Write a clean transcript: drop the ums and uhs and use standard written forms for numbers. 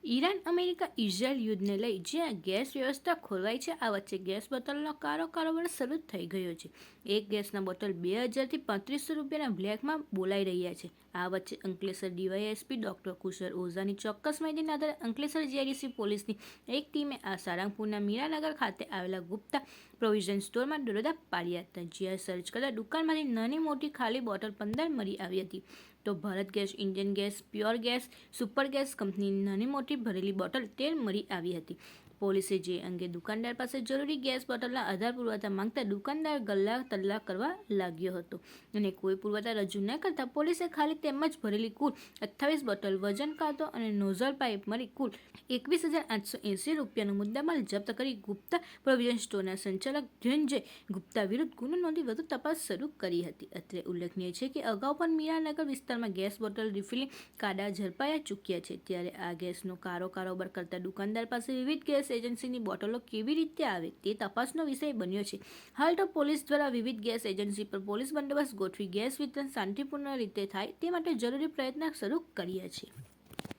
Iran America Israel યુદ્ધને લઈ જ્યાં gas વ્યવસ્થા ખોરવાઈ છે, આ વચ્ચે ગેસ બોટલનો કારોબાર શરૂ થઈ ગયો છે. એક ગેસના બોટલ 2000થી 3500 રૂપિયાના બ્લેકમાં બોલાઈ રહ્યા છે. આ વચ્ચે અંકલેશ્વર ડીવાયએસપી ડોક્ટર કુશર ઓઝાની ચોક્કસ માહિતીના આધારે અંકલેશ્વર જીઆઈડીસી પોલીસની એક ટીમે આ સારંગપુરના મીરાનગર ખાતે આવેલા ગુપ્તા પ્રોવિઝન સ્ટોરમાં દરોડા પાડ્યા હતા. જ્યાં સર્ચ કરતા દુકાનમાંથી નાની મોટી ખાલી બોટલ 15 મળી આવી હતી. તો Bharat gas, Indian gas, pure gas, super gas કંપનીની નાની મોટી ભરેલી બોટલ 13 મળી આવી હતી. પોલીસે જે અંગે દુકાનદાર પાસે જરૂરી ગેસ બોટલના આધાર પુરાવા માંગતા દુકાનદાર ગલ્લા તલ્લા કરવા લાગ્યો હતો અને કોઈ પુરાવા રજૂ ન કરતા પોલીસે ખાલી તેમજ ભરેલી કુલ 28 બોટલ, વજન કાંટો અને નોઝલ પાઇપ મળી કુલ 21,880 રૂપિયાનો મુદ્દામાલ જપ્ત કરી ગુપ્તા પ્રોવિઝન સ્ટોરના સંચાલક ધનંજય ગુપ્તા વિરુદ્ધ ગુનો નોંધી વધુ તપાસ શરૂ કરી હતી. અત્રે ઉલ્લેખનીય છે કે અગાઉ પણ મીરાનગર વિસ્તારમાં ગેસ બોટલ રિફિલિંગ કાંડા ઝડપાયા ચૂક્યા છે. ત્યારે આ ગેસનો કારોબાર કરતા દુકાનદાર પાસે વિવિધ ગેસ એજન્સીની બોટલો કેવી રીતે આવે તે તપાસનો વિષય બન્યો છે. હાલ તો પોલીસ દ્વારા વિવિધ ગેસ એજન્સી પર પોલીસ બંદોબસ્ત ગોઠવી ગેસ વિતરણ શાંતિપૂર્ણ રીતે થાય તે માટે જરૂરી પ્રયત્ન શરૂ કર્યા છે.